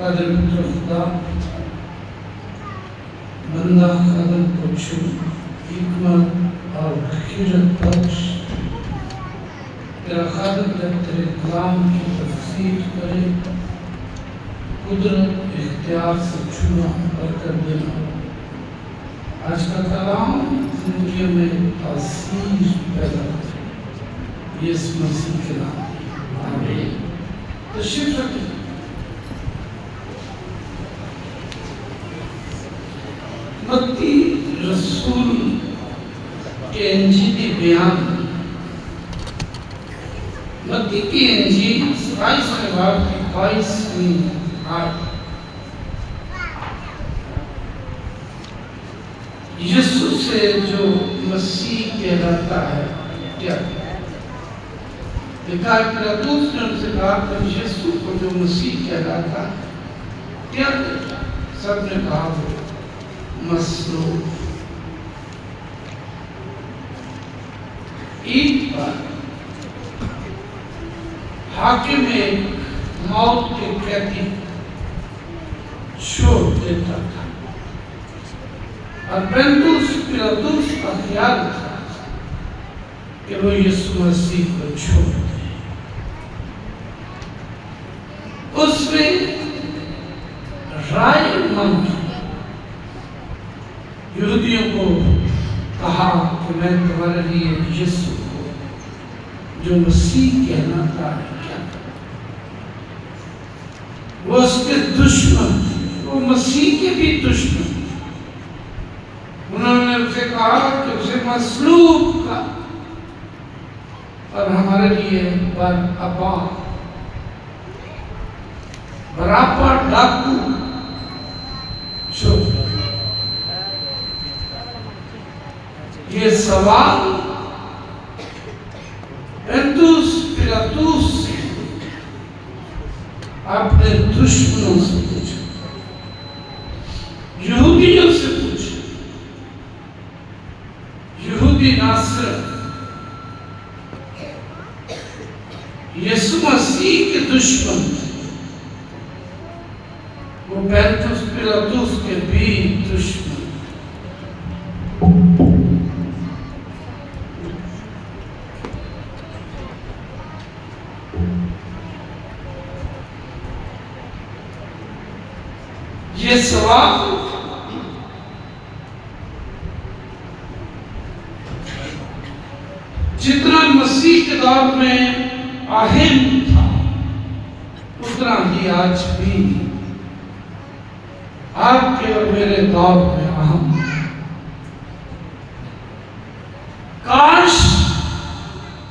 कादिर पुत्र खुदा बंदा कादिर को छू हिकमत और खीरत बख्श। तेरा कादिर जब तेरे कलाम की तफसीर करे, कुदरत इख्तियार से छूना बरकत देना। आज का कलाम जिंदगी में तासीर पैदा करे, ये इस मसीह के नाम आमीन। तशरीफ रखिए। मत्ती रसूल के इंजीली बयान, मत्ती की इंजील 27वें बाब की 22वीं आयत। यीशु से जो मसीह कहलाता है क्या? देखा पिलातुस ने उनसे कहा तुम यीशु को जो मसीह कहलाता है क्या? सबने कहा वो मसलूब। एक बार हाकिम एक मौत के कैदी छोड़ देता था और पिलातुस का ख्याल था कि वो यीशु मसीह को छोड़ दे। उसने राय मांगी, यहूदियों को कहा कि मैं तुम्हारे लिए यीशु को जो मसीह कहलाता है क्या? वो उसके दुश्मन, वो मसीह के भी दुश्मन। उन्होंने उसे कहा कि उसे मसलूब का और हमारे लिए बराबर डाकू छोड़। ये सवाल पिलातुस अपने दुश्मनों से पूछा, यहूदियों से पूछा। यहूदी नासरत यीशु मसीह के दुश्मन, वो पिलातुस के भी दुश्मन। ये सवाल जितना मसीह के दौर में अहम था, उतना ही आज भी आपके और मेरे दौर में अहम। काश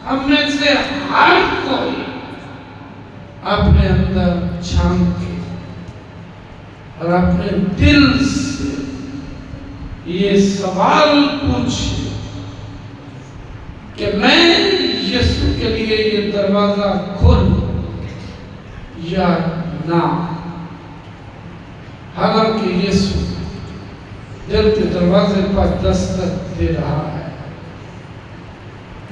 हमने से हर कोई अपने अंदर झांक के और अपने दिल से ये सवाल पूछे कि मैं यीशु के लिए ये दरवाजा खोलूं या ना। हालांकि यीशु दिल के दरवाजे पर दस्तक दे रहा है,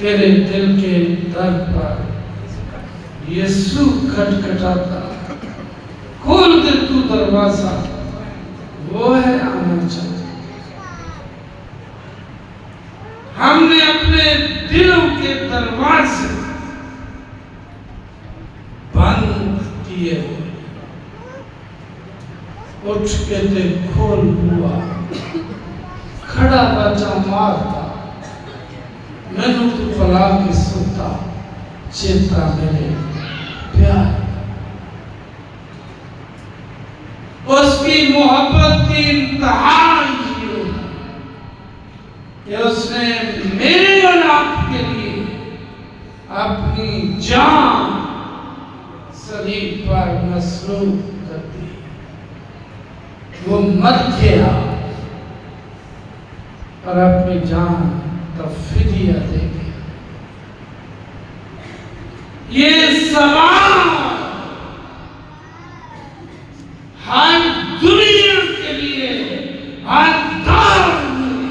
तेरे दिल के दर पर यीशु खटखटाता, खोल दे तू दरवाजा, वो है आना चाहता। हमने अपने दिलों के दरवाजे बंद किए, उठ के ते खोल हुआ, खड़ा बचा मारता, मैनू तू फला के सुता, चेता मेरे प्यार। उसकी मोहब्बत की इंतहा कि उसने मेरे और आपके लिए अपनी जान सलीब पर मसरूफ कर दी। वो मर गया और अपनी जान का फिदिया दे गया। ये सवाल हर दुनिया के लिए हर दौर में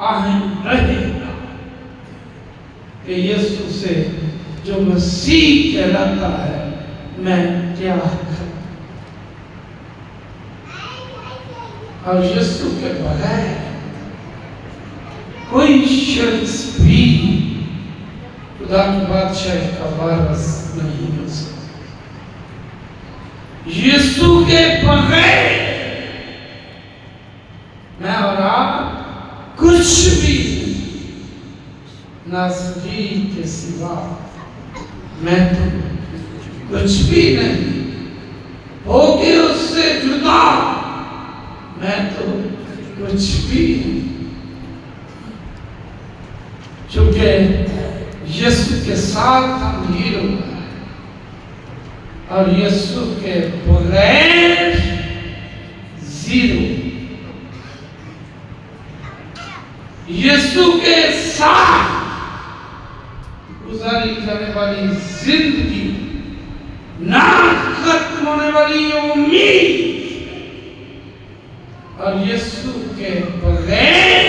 अहम रहेगा कि यीशु से जो मसीह कहलाता है मैं क्या करूं। और यीशु के बगैर कोई शख्स भी खुदा की बादशाही का वारिस नहीं हो सकता। यीशु के बगैर मैं और आप कुछ भी नासरी के सिवा मैं तो कुछ भी नहीं, होके उससे जुदा मैं तो कुछ भी नहीं। चूंकि यीशु के साथ हम हीरो हैं और यीशु के बगैर जीरो। यीशु के साथ गुजारी जाने वाली जिंदगी, ना खत्म होने वाली उम्मीद, और यीशु के बगैर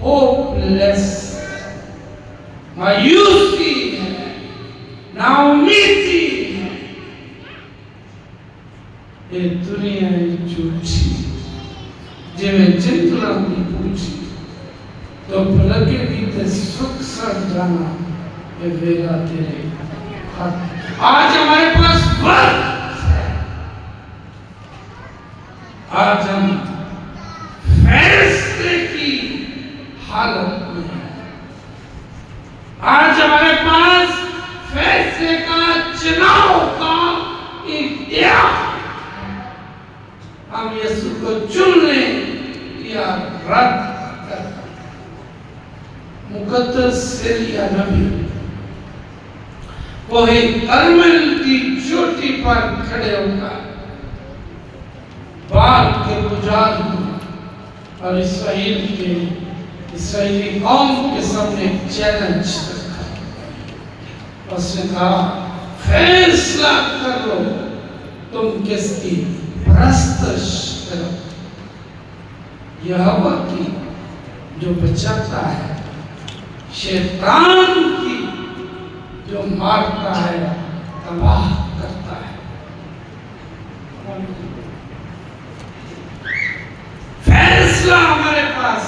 होपलेस, मायूसी है, नाउमीदी है। ये दुनिया झूठी जिमें चिंतला की पूछी तो लगे भी ते सुख सर जाना ये वेला तेरे हाथ। आज हमारे पास वक्त है, आज हम फैसले की हालत में है। आज हमारे पास फैसले का, चुनाव का इख्तियार। हम यीशु को चुन लें या रद्द कर। मुकद्दस एलिया नबी कोहे कर्मेल की चोटी पर खड़े होकर बाल के पुजारी और इस्राएली कौम के सामने चैलेंज रखा। उसने कहा, फैसला कर लो तुम किसकी परस्तिश करो, यहोवा की जो बचाता है, शैतान की जो मारता है, तबाह करता है। फैसला हमारे पास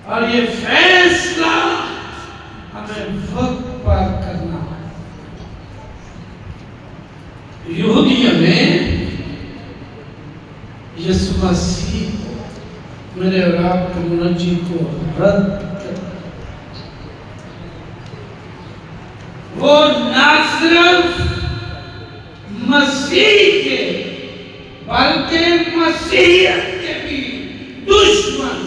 और ये फैसला हमें वक्त पर करना है। यहूदियों ने यीशु मसीह को, मेरे और आपके मुनज्जी को रद्द कर। वो ना सिर्फ मसीह के बल्कि मसीहियत के भी दुश्मन।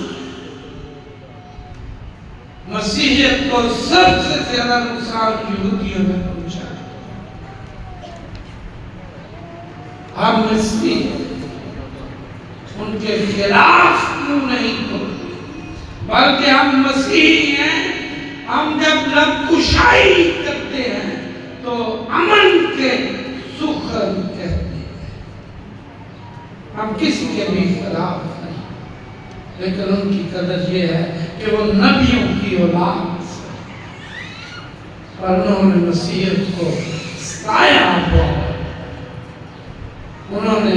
मसीहियत को सबसे ज्यादा नुकसान यहूदियों ने पहुंचा। हम मसीह उनके खिलाफ मुंह नहीं खोलते, बल्कि हम मसीही हैं। हम जब लबकुशाई करते हैं तो अमन के सुखद कहते हैं। हम किसी के भी खिलाफ नहीं, लेकिन उनकी कदर ये है कि वो नबियों की औलाद और उन्होंने मसीहत को सताया हुआ। उन्होंने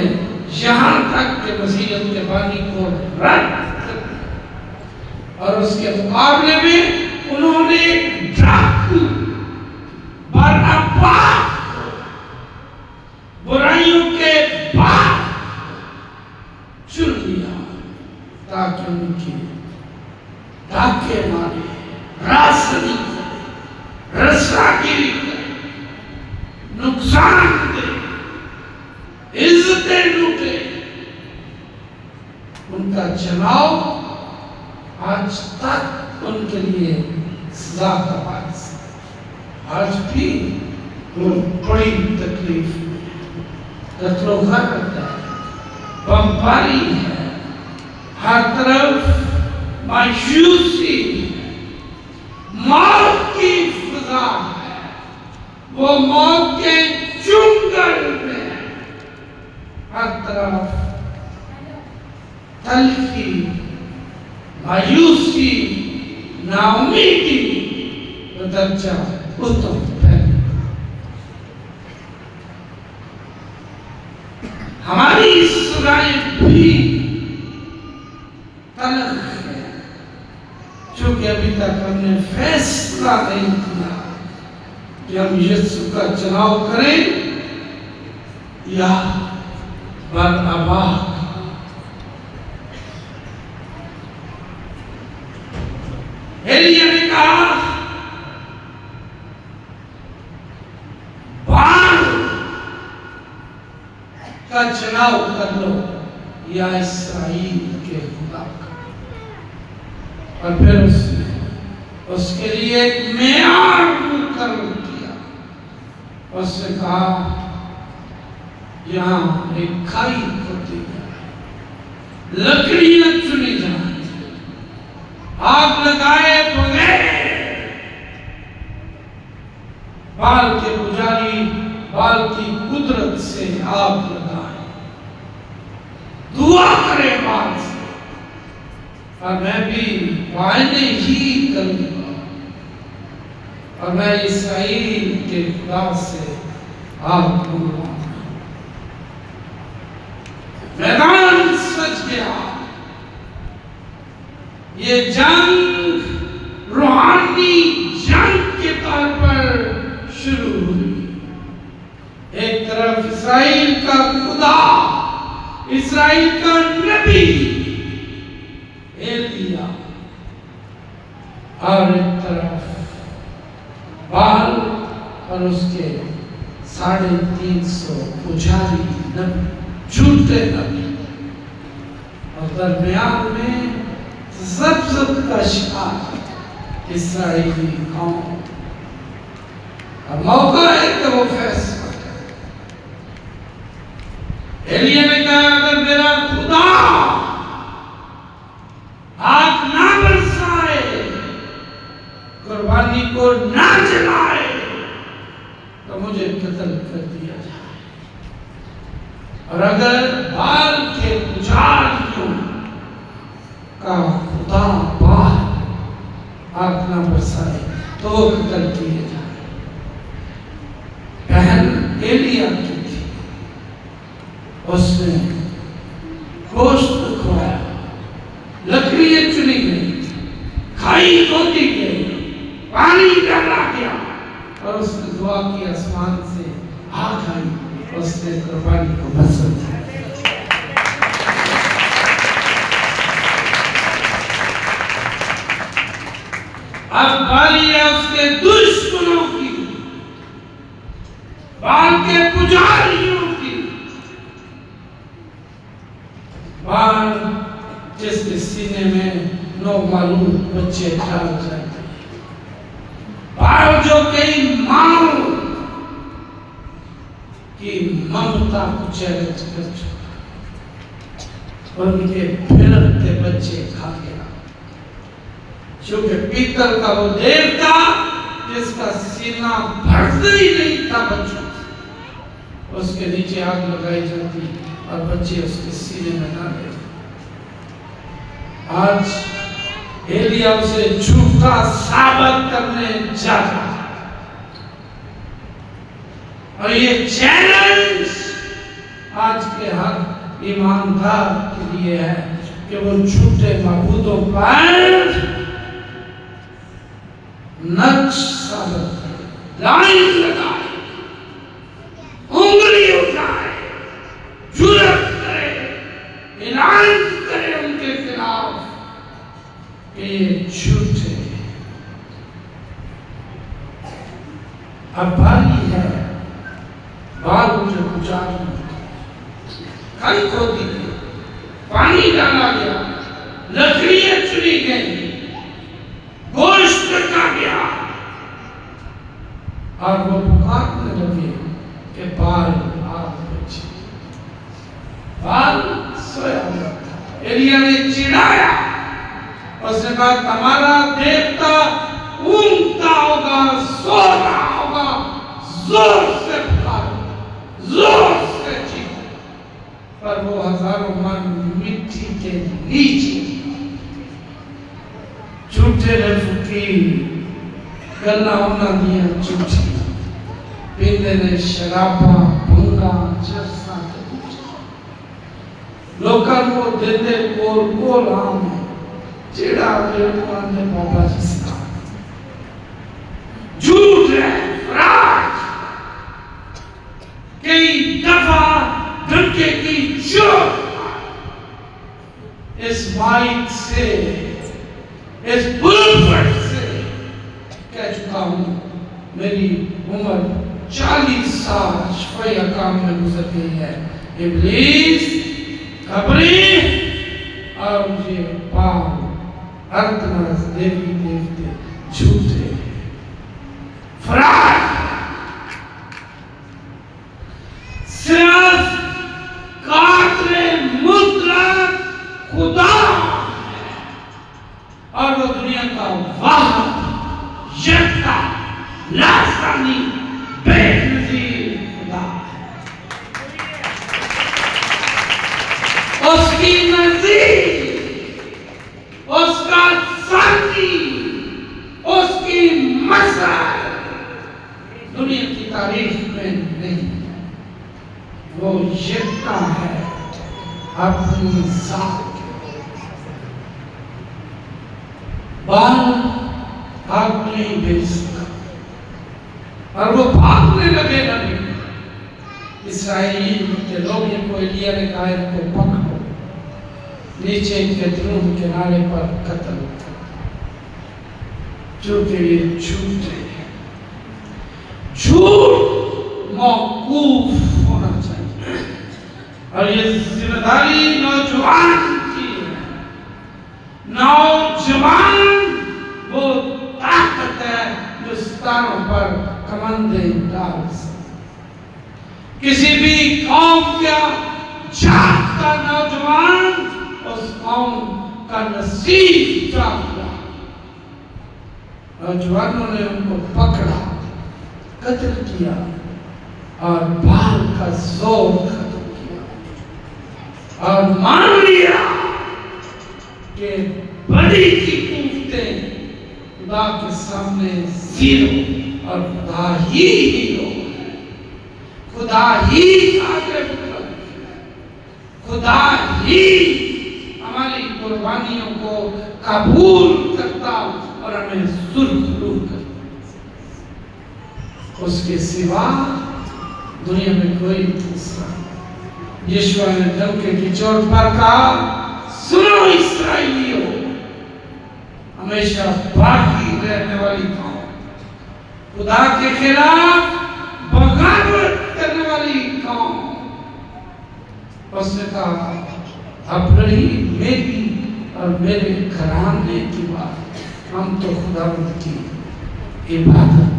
यहाँ तक के मसीहत के बानी को रद्द कर और उसके मुकाबले में उन्होंने डाकू बरअब्बा, बुराइयों के बाप चुन लिया ताकि उनकी डाके मारे, रासनी करे, रसागिरी करे, नुकसान दे, इज्जतें लूटे। उनका चुनाव आज तक उनके लिए सजा का बायस। आज भी वो बड़ी तकलीफ में, कत्लोघा करता है, बमबारी है, हर तरफ मायूसी, मौत की फिजा है। वो मौत के चुंगल में हर तरफ तलखी, मायूसी, नाउमीदी का दर्जा उत्तम है। हमारी सजाएं भी तलख है, क्योंकि अभी तक हमने फैसला नहीं किया कि हम यीशु का चुनाव करें या बरअबा। एलिया ने कहा बाल का चुनाव कर लो या इस्राएल के खुदा का। और फिर उसके लिए एक मेयार मुकर्रर किया। उसने कहा यहाँ एक खाई होती है, लकड़ियां चुनी जाए, आग लगाए बगैर बाल के पुजारी बाल की कुदरत से आग लगाए, दुआ करे बाल से, और मैं भी वायदे ही करूंगा और मैं इस्राएल के खुदा से आग मंगवाऊंगा। मैदान सज गया। ये जंग रूहानी जंग के तौर पर शुरू हुई। एक तरफ इस्राएल का खुदा, इस्राएल का नबी एलिया, और एक तरफ बाल और उसके 350 पुजारी नबी, झूठे नबी, और दरमियान में ज़ब्ज़ब का शिकार इस्राएली कौम। अब मौका है कि वो फैसला करे। एलिया ने कहा अगर मेरा खुदा आग ना बरसाए, कुर्बानी को ना जलाए, तो मुझे कत्ल कर दिया जाए। और अगर बाल के पुजारियों का खुदा बाल आग ना बरसाए तो वो कत्ल किए जाए। बहन एलिया की थी, उसने गोश्त खुआया, लकड़ियां चुनी गई, खाई खोदी गई, पानी डाला गया, और उसने दुआ की आसमान से आग आई, उसने कुर्बानी को पसंद है। अब बारी है उसके दुश्मनों की, बाल के पुजारियों की। बाल जिसके सीने में 9 मालूम बच्चे डाल जाते, बाल जो कई मां की ममता को चैलेंज कर चुका, उनके फिरते बच्चे खा गया। क्योंकि पीतल का वो देवता जिसका सीना भरता ही नहीं था बच्चों से, उसके नीचे आग लगाई जाती और बच्चे उसके सीने में डाले। आज एलिया उसे झूठा साबित करने जा रहा है, और ये चैलेंज आज के हर ईमानदार के लिए है कि वो झूठे माबूदों पर नक्श साबित करे, लाइन लगाए, उंगली उठाए, जुर्रत करे, ऐलान करे उनके खिलाफ कि ये झूठे। अब बारी है बाल जो पुजारी खाई खोदी गई, पानी डाला गया, लकड़ियां चुनी गई, गोश्त रखा गया, और वो पुकारने लगे कि बाल आप बचे। बाल सोया हुआ था। एलिया ने चिढ़ाया, उसने कहा तुम्हारा देवता ऊँगता होगा, सो रहा होगा, जोर से पुकारो, जोर से चीखो, पर वो हजारों मन मिट्टी के नीचे। झूठे ने फकीर गल्ला उन्ना दिया झूठी, पींदे ने शराबा भंगा जरसा। लोगों को देते कोल आम जेड़ा ने बाबा जी सिखा झूठ है राज कई दफा धमके की चोट इस माइक से इस बुलबुल से कह चुका हूं। मेरी उम्र 40 साल शफया काम में गुजर गई है। इब्लीस कब्री और मुझे पाप अर्धनाश देवी देवते झूठे फरार सिर्फ कातरे मुतलक खुदा और वो दुनिया का वाहिद यकता लासानी बेनज़ीर खुदा उसकी नज़ीर उसका साथी उसकी मसाल दुनिया की तारीख में नहीं। वो यकता है अपनी जात बाल भाग नहीं भेज सका और वो भागने लगे नबी। इस्राएली के लोग इनको एलिया ने कहा इनको पकड़ो नीचे इनके ध्रुव किनारे पर कत्ल क्योंकि ये झूठ है। झूठ मौकूफ होना चाहिए और ये जिम्मेदारी नौजवान की है। नौजवान वो ताकत है जो सितारों पर कमंदे डाल सकती। किसी भी कौम का जात का नौजवान उस कौम का नसीब जागता। नौजवानों ने उनको पकड़ा कत्ल किया और बाल का जोर खत्म किया और मान लिया कि बड़ी की कुफ्तें खुदा के सामने जीरो और खुदा ही हीरो, खुदा ही खुदा ही हमारी कुर्बानियों को कबूल करता और हमें सुरखरू करता। उसके सिवा दुनिया में कोई दूसरा। यीशु ने धमकी की चोट पर कहा, सुनो इस्राएलियों, हमेशा बाकी रहने वाली कौम, खुदा के खिलाफ बगावत करने वाली कौम। उसने कहा, अब रही मेरी और मेरे घराने की बात, हम तो खुदा की इबादत।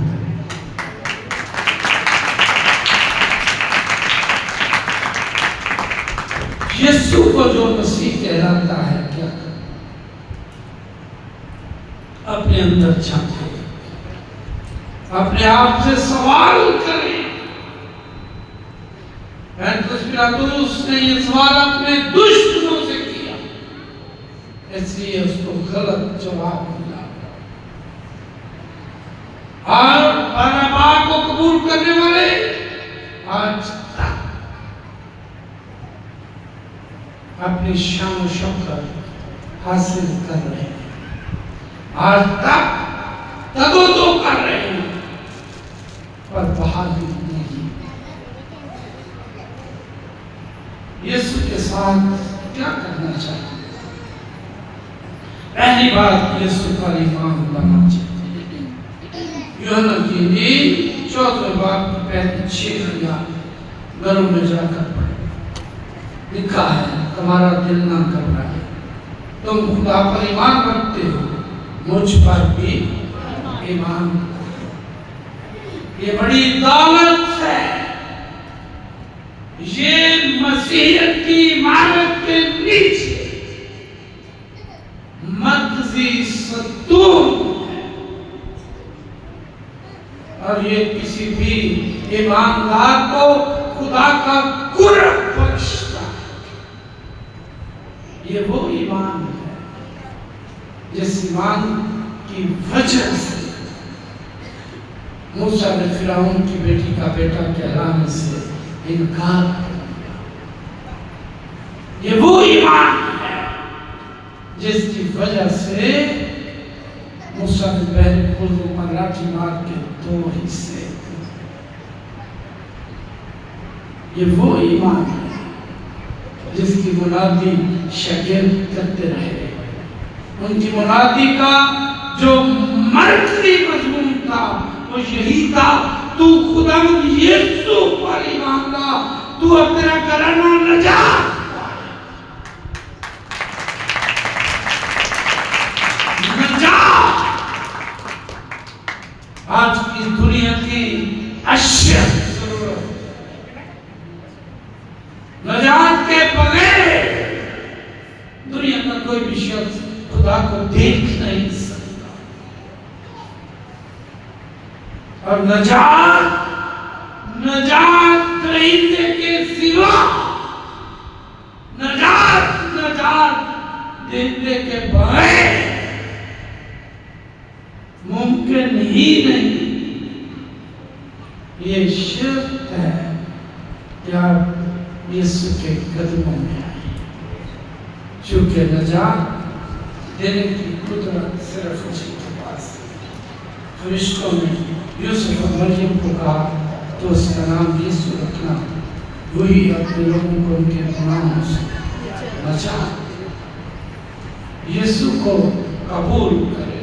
यीशु को जो मसीह कहलाता है क्या करें? अपने अंदर झांके, अपने आप से सवाल करें। पिलातुस ने ये सवाल अपने दुश्मनों से किया, इसलिए उसको गलत जवाब मिला और बरअब्बा को कबूल करने वाले आज अपनी शान शौकत हासिल कर रहे हैं, आज तक तदोदो कर रहे हैं पर बहाली नहीं। यीशु के साथ क्या करना चाहिए? पहली बात, यीशु का ईमान बनना चाहिए। यूहन्ना की इंजील 4वें बाब की पहली 6 आयत घरों में जाकर पढ़े। लिखा है, तुम्हारा दिल ना घबराए, तुम खुदा पर ईमान रखते हो, मुझ पर भी ईमान। ये बड़ी दौलत है। ये मसीहत की इमारत के नीचे मर्कजी सतून है और ये किसी भी ईमानदार को खुदा का कुर्ब बख्शता है। ये वो ईमान है जिस ईमान की वजह से मूसा ने फिरौन की बेटी का बेटा कहलाने से इनकार कर दिया। ये वो ईमान है जिसकी वजह से मूसा ने पहले पुल पर लाठी मार के 2 हिस्से, ये वो ईमान है जिसकी मुनादी शागिर्द करते रहे। उनकी मुनादी का जो मरकजी मजमून था वो यही था, तू खुदावंद यीशु पर ईमान ला, तू अब तेरा घराना नजात नजात। आज की दुनिया की अश्य नजात के बगैर दुनिया का कोई भी शख्स खुदा को देख नहीं सकता। और नजात खरीदने के सिवा, नजात देने के बगैर मुमकिन ही नहीं। ये शर्त है कि आप यीशु के कदमों में आए, चूंकि नजात देने की कुदरत सिर्फ उसी के पास है। फरिश्तों ने यूसुफ और मरियम को कहा तो उसका नाम यीशु रखना, वही अपने लोगों को उनके गुनाहों से बचा। यीशु को कबूल करे,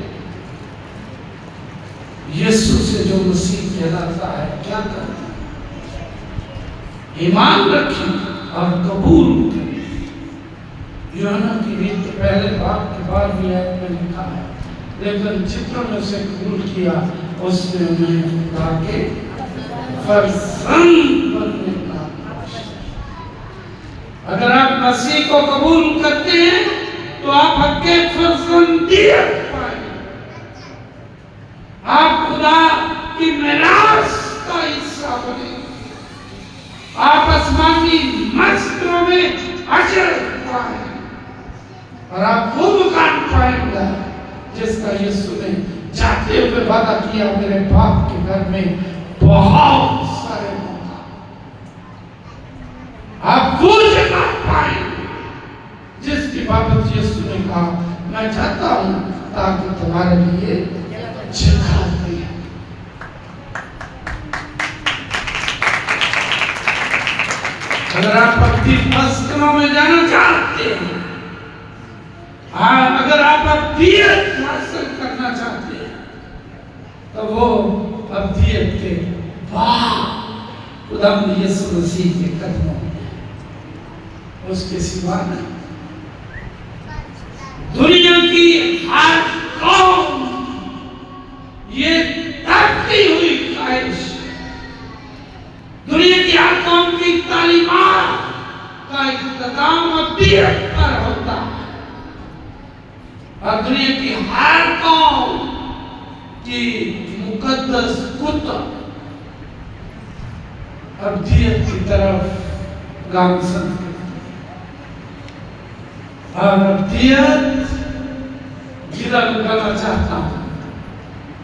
यीशु से जो मसीह कहलाता है क्या करना, ईमान रखें और कबूल करें। यूहन्ना की रीत पहले बाप के बाद भी आयत में लिखा है, लेकिन जिन्होंने उसे कबूल किया उसने उन्हें खुदा के फर्जंद बनने का। अगर आप मसीह को कबूल करते हैं तो आप हक़ फर्जंदियत पाएंगे, आप खुदा की मिरास का हिस्सा बनेंगे, आप आसमानी मस्जिदों में अजर पाएंगे और आप वो मकान पाएंगे जिसका यीशु ने जाते हुए वादा किया, मेरे बाप के घर में बहुत सारे मकान। आप वो जगह पाएंगे जिसकी बाबत यीशु ने कहा, मैं चाहता हूं ताकि तुम्हारे लिए जगह दे। अगर आप अपनी मस्जिदों में जाना चाहते हैं, अगर आप अब्दियत हासिल करना चाहते हैं, तो वो अब्दियत के बाद खुदावंद यीशु मसीह के कदमों में, उसके सिवा नहीं। दुनिया की हर कौम ये तड़पती हुई ख्वाहिश, दुनिया की हर कौम की तालीमात का इख्तिताम अब्दियत पर होता है और दुनिया की हर कौम की मुकद्दस कुतुब अब्दियत की तरफ गामजन और अब्दियत गिरा लगाना चाहता हूं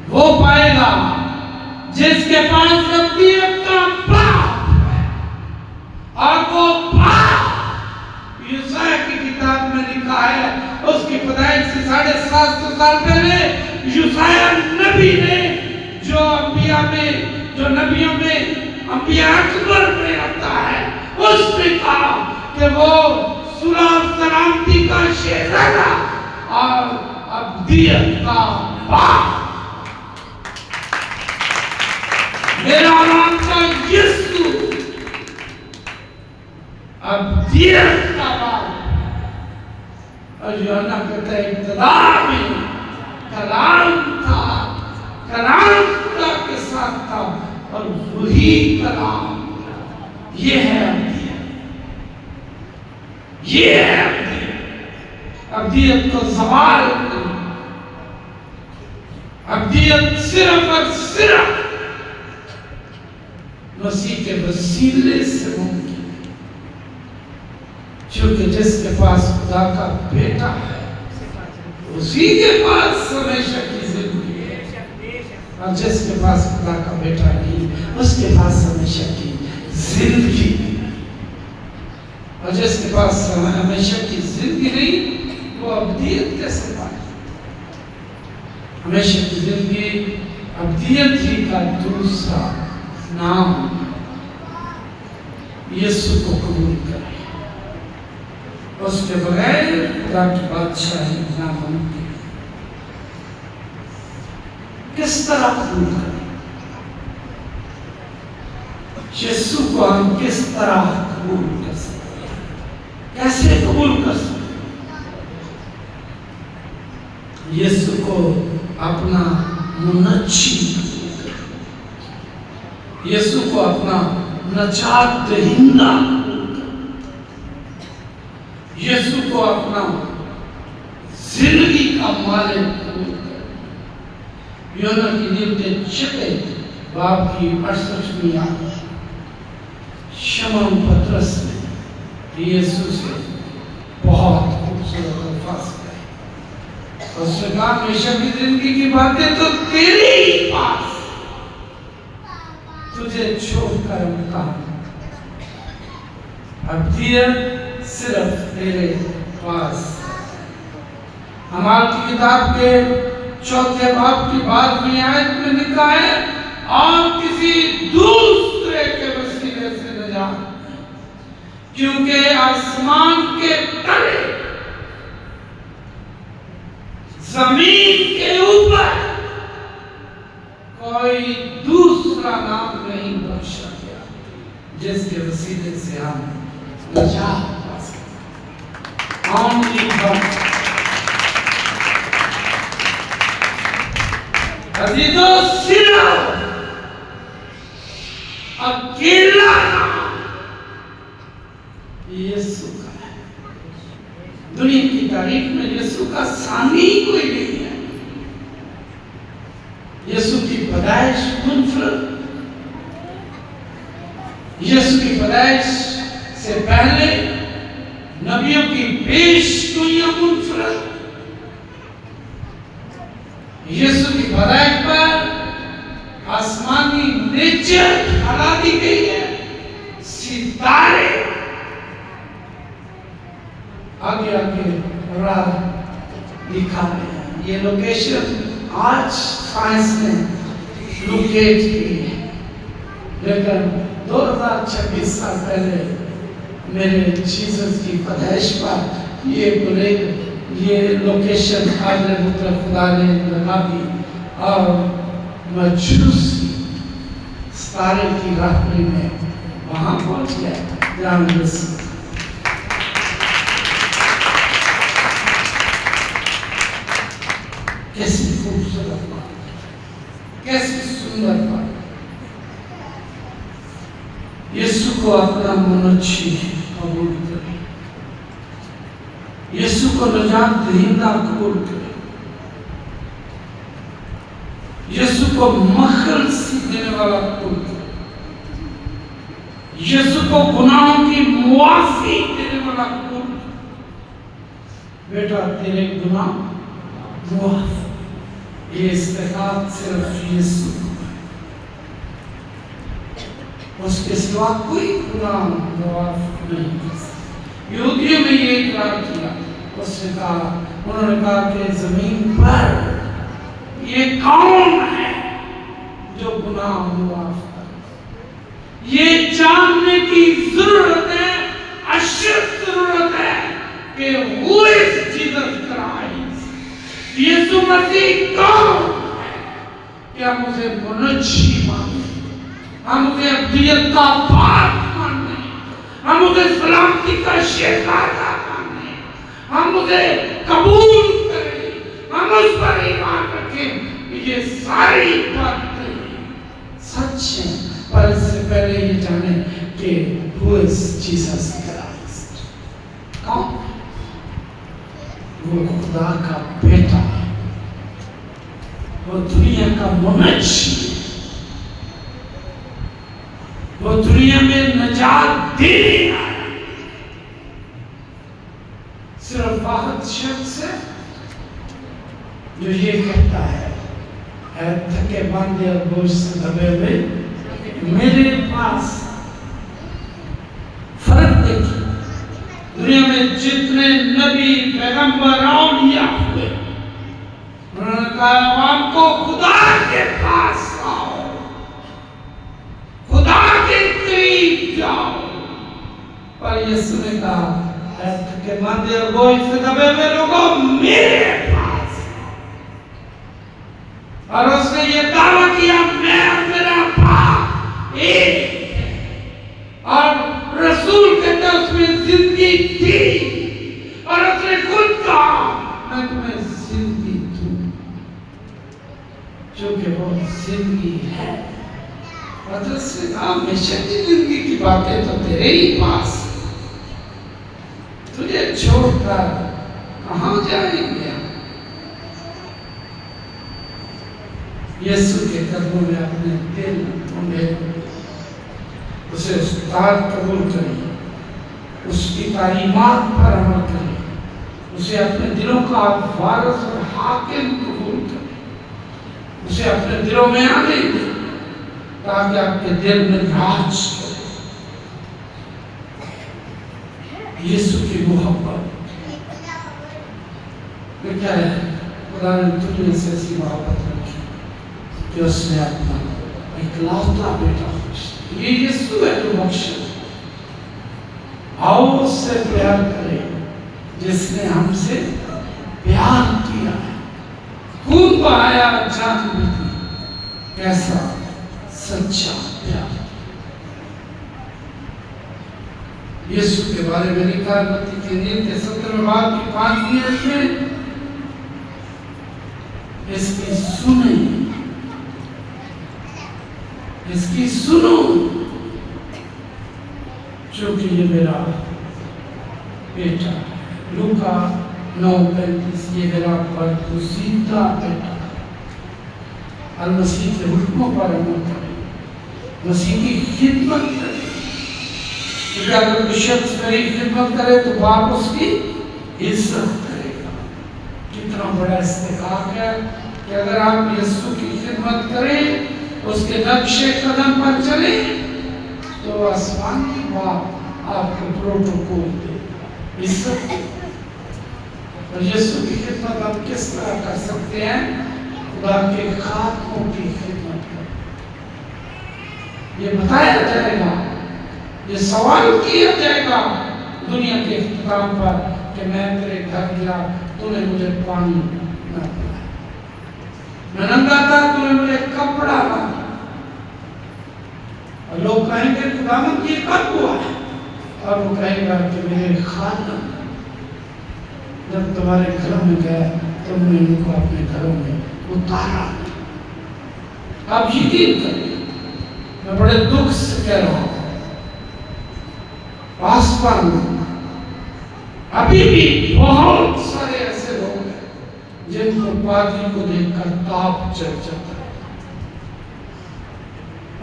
वो पाएगा जिसके पास अब्दियत का बाप है। और वो बाप यूसुफ की किताब में लिखा है, उसकी पैदाइश से 750 साल पहले यूसुफ नबी ने जो अंबिया में, जो नबियों में अंबिया अकबर में आता है, उसने कहा कि वो सुलह सलामती का शहजादा और अब्दियत का बाप, मेरा नाम का यीशु अब्दियत का बाप। और यूहन्ना कहता है इब्तिदा में कलाम था, कलाम खुदा के साथ था और वही कलाम, ये है अब्दियत, ये है अब्दियत। अब्दियत को सवाल नहीं, अब्दियत सिर्फ और सिर्फ मसीह के वसीले से मुमकिन है, क्योंकि जिसके पास खुदा का बेटा है उसी के पास हमेशा की जिंदगी है, और जिसके पास खुदा का बेटा नहीं उसके पास हमेशा की जिंदगी। और जिसके पास हमेशा की जिंदगी नहीं, वो अब्दियत कैसे पाए? हमेशा की जिंदगी अब्दियत ही का दूसरा नाम यीशु को कबूल करें। उसके बगैर खुदा की बादशाही नामुमकिन। किस तरह कबूल करें? यीशु को हम किस तरह कबूल कर सकते हैं? कैसे कबूल कर सकते हैं? यीशु को अपना मुनज्जी, यीशु को अपना नजात दहिंदा, यीशु को अपना जिंदगी का मालिक यूहन्ना की लिखते चिटे बाप की 68वीं आयत शमौन पतरस ने यीशु से बहुत खूबसूरत अल्फाज कहे। उसने कहा हमेशा की जिंदगी की बातें तो तेरे ही पास, तुझे छोड़कर कहा अब्दियत सिर्फ तेरे पास। हमाल की किताब के 4 बाब की 12वीं आयत में लिखा है, और किसी दूसरे के वसीले से नजात, क्योंकि आसमान के तले जमीन के ऊपर कोई दूसरा नाम नहीं बख्शा गया जिसके वसीले से हम नजात पा सकते। Only God. अजीजों, सिर्फ अकेला नाम यीशु का है। दुनिया की तारीख में यीशु का सानी कोई नहीं है। यीशु की पैदाइश मुनफरद, यीशु की पैदाइश से पहले नबियों की पेशगोइयां मुनफरद, यीशु की पैदाइश पर आसमानी नेचर हटा दी गई है। सितारे आगे आगे राह दिखा रहे हैं। ये लोकेशन आज साइंस ने लोकेट की है, लेकिन 2026 साल पहले मेरे जीसस की पैदाइश पर ये लोकेशन आपने मतलब खुदा ने लगा दी, और मजूसी सितारे की रात्रि में वहां पहुंच गया जहां कैसी खूबसूरत बात, कैसी सुंदर बात। यीशु को अपना मुनज्जी कबूल करें, यीशु को नजात दहिंदा कबूल करें, यीशु को मखलसी देने वाला कबूल करें, यीशु को गुनाहों की मुआफी देने वाला कबूल करें। बेटा तेरे गुनाह मुआफ, ये इस्तेकाब सिर्फ यीशु को है, उसके सिवा कोई गुनाह मुआफ नहीं कर सकता। यहूदियों में ये इकरार किया, उसने कहा, उन्होंने कहा कि जमीन पर ये कौन है जो गुनाह मुआफ करे? ये जानने की जरूरत है, अशद जरूरत है कि who is Jesus Christ? यीशु मसीह कौन है? कि हम उसे मुनज्जी माने, हम उसे अब्दियत का बाप माने, हम उसे सलामती का शहजादा माने, हम उसे कबूल करें, हम उस पर ईमान रखें। ये सारी बातें सच हैं, पर इससे पहले ये जाने कि who is Jesus Christ? कौन? वो खुदा का बेटा है, वो दुनिया का मुनज्जी, वो दुनिया में नजात देने आया। सिर्फ वाहिद शख्स है जो ये कहता है, थके बांधे और बोझ से दबे हुए मेरे पास। फर्क देखिए, दुनिया में जितने नबी पैगंबर औलिया हुए, उन्होंने कहा आपको खुदा के पास आओ, खुदा के करीब जाओ। पर यीशु ने कहा के मंदिर वो इस दबे हुए लोगों मेरे पास, और उसने ये दावा किया मैं और मेरा बाप एक है। और रसूल कहते उसमें जिंदगी थी, और उसने खुद कहा मैं तुम्हें जिंदगी दूं, जो कि वो जिंदगी है। और उसने कहा हमेशा की जिंदगी की बातें तो तेरे ही पास, तुझे छोड़कर कहां जाएंगे। यीशु के कदमों में अपने दिल उन्हें उसे उस्ताद कबूल करें, उसकी तालीमात पर अमल करें, उसे अपने दिलों का वारिस और हाकिम कबूल करें, उसे अपने दिलों में आने दें ताकि आपके दिल में राज करे। यीशु की मोहब्बत क्या है? खुदा ने दुनिया से ऐसी मोहब्बत रखी कि उसने अपना इकलौता बेटा, ये यीशु है जो बख्शे, आओ उससे प्यार करें जिसने हमसे प्यार किया है, खून बहाया, जान भी दी। कैसा सच्चा प्यार। यीशु के बारे में लिखा है मत्ती की इंजील के 17वें बाब की 5वीं आयत में, इसकी सुने, इसकी सुनो, क्योंकि ये मेरा बेटा। लूका 9:35 ये मेरा बरगुज़ीदा बेटा। अल मसीह के हुक्मों पर अमल करें, मसीह की खिदमत करें। क्योंकि अगर कोई शख्स मेरी खिदमत करे तो बाप उसकी इज्जत करेगा। कितना बड़ा इस्तेकाक है कि अगर आप यीशु की खिदमत करें, उसके नक्शे कदम पर चले, तो आसमान की बाप आपको प्रोटोकॉल दे, इज्जत दे। और यीशु की खिदमत आप किस तरह कर सकते हैं? खुदा के खातों की खिदमत कर, ये बताया जाएगा, ये सवाल किया जाएगा दुनिया के इख्तिताम पर कि मैं तेरे घर गया, तूने मुझे पानी न पिलाया, मैं नंगा था, तूने मुझे कपड़ा न दिया। और लोग कहेंगे खुदावंद ये कब हुआ है? और वो कहेगा कि मेरे खानदान जब तुम्हारे घरों में गया, तुमने उनको अपने घरों में उतारा। आप यकीन करें, मैं बड़े दुख से कह रहा हूं, आसपास अभी भी बहुत सारे ऐसे लोग हैं जिनको पादरी को देखकर ताप चढ़ जाता है,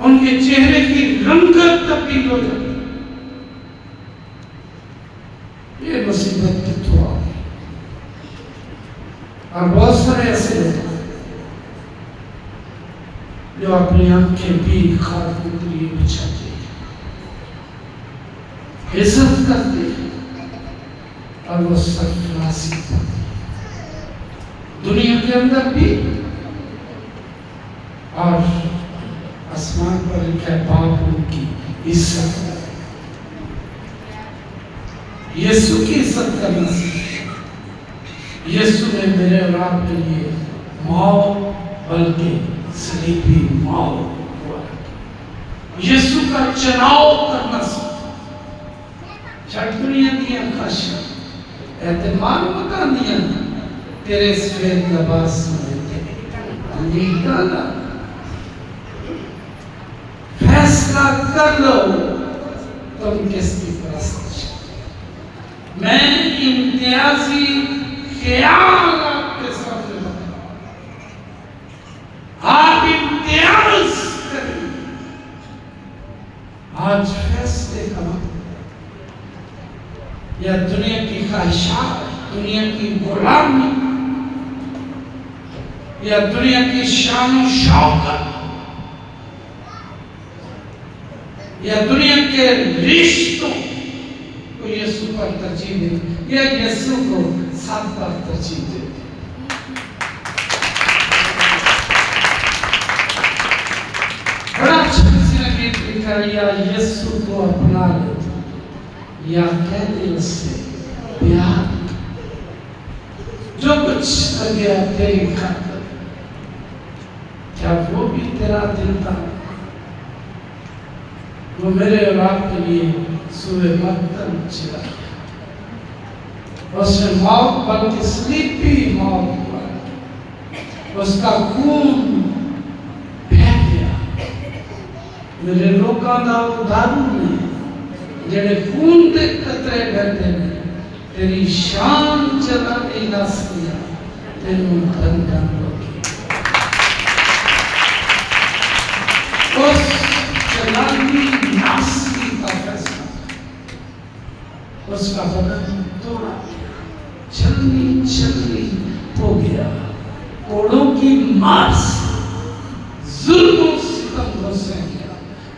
उनके चेहरे की रंगत तब्दील हो जाती है। ये मुसीबत तो हुआ। और बहुत सारे ऐसे लोग जो अपनी आंखें भी खाने के लिए बिछाते हैं, इज्जत करते हैं, और वो सरफराजी करते हैं दुनिया के अंदर भी। और आसमान पर लिखा है बाप उनकी इज्जत करे। यीशु की इज्जत करना सीखे। यीशु ने मेरे और आपके लिए मौत बल्कि सलीबी मौत हुआ। यीशु का चुनाव करना सीखे। छटकनियां दिया खाशा एतमाद मका दिया तेरे सफेद लिबास में डाला। फैसला कर लो तुम किसकी परस्तिश। मैं इम्तियाजी ख्याल आपके सामने बताऊं, आप इम्तियाज करें। आज फैसले का वक्त, या दुनिया की ख्वाहिशात, दुनिया की गुलामी, या दुनिया की शान और शौकत, या दुनिया के रिश्तों को यीशु पर तरजीह दी या यीशु को 7 बार तरजीह दी। बड़ा अच्छा किसी ने गीत लिखा, या यीशु को अपना ले या कह दे उससे प्यार, जो कुछ कर गया तेरी खातिर, क्या वो भी तेरा दिल था? वो मेरे और आपके लिए सूए मक्तल चला, उसने मौत बल्कि स्लीपी मौत पर उसका खून बह गया। मेरे लोगों का उदाहरण में जेड़े खून दे कतरे बहते ने तेरी शान चला नहीं दस दिया, तेनू धन धन होगी। उस चलानी नासी का फैसला, उसका बदन तोड़ा, छलनी छलनी हो गया। कोड़ों की मार से, जुल्म सितम से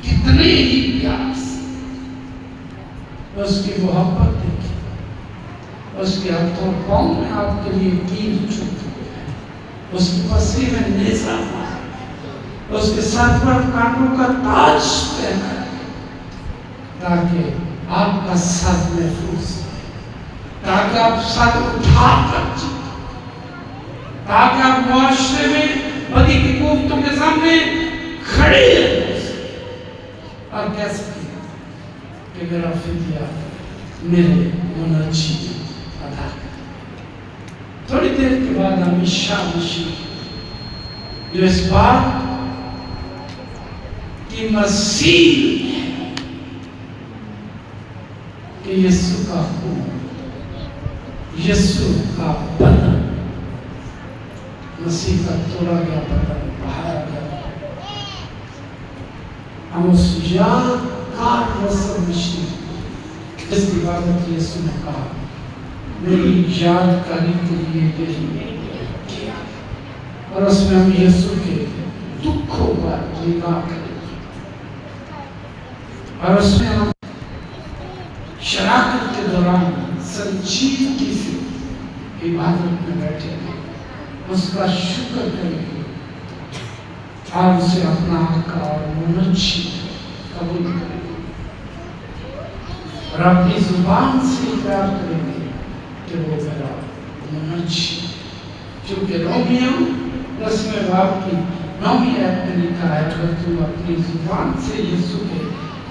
कितने ही प्यार से उसकी मोहब्बत देखी, उसके हाथों पांव में आपके लिए तीर चुके, उसके पसीने में नेज़ा मारा, उसके सर पर कांटों का ताज पहना, ताकि आपका सर महफूज, ताकि आप सर उठा कर, ताकि आप मुआशरे में बदी की कुफ्तों के सामने खड़े और कह सके कि मेरा फिदिया मेरे मुनज्जी अदा कर। थोड़ी देर के बाद हम ईशा मसीह जो इस बात की मसीह है कि यीशु का खून, यीशु का बदन, मसीह का तोड़ा गया बदन बहाया गया, हम उस यादगार रस्म मसीह इस इबादत यीशु ने कहा मेरी यादगारी के लिए यही किया, और उसमें हम यीशु के दुखों पर निगाह करेंगे, और उसमें हम शराकत के दौरान संजीदगी से इबादत में बैठेंगे, उसका शुक्र करेंगे और उसे अपना आका और मुनज्जी कबूल करेंगे, और अपनी जुबान से इकरार करेंगे कि वो मेरा मुनज्जी। क्योंकि रोमियो 10वें बाब की 9वीं आयत में लिखा है, अगर तू अपनी जुबान से यीशु के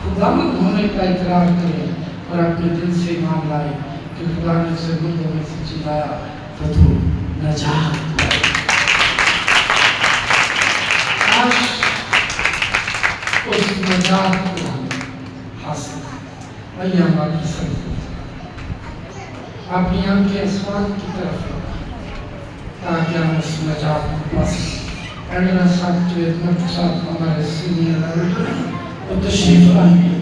खुदावंद होने का इकरार करे और अपने दिल से ईमान लाए कि खुदा ने उसे मुर्दों में से जिलाया, तो तू नजात पाए। आज उस नजात को हासिल आइए हम बाकी सब अपनी आंखें आसमान की तरफ लगा ताकि हम उस नजात को पा सकें। साहब जो इतना साथ हमारे सीनियर और तशरीफ लाएंगे।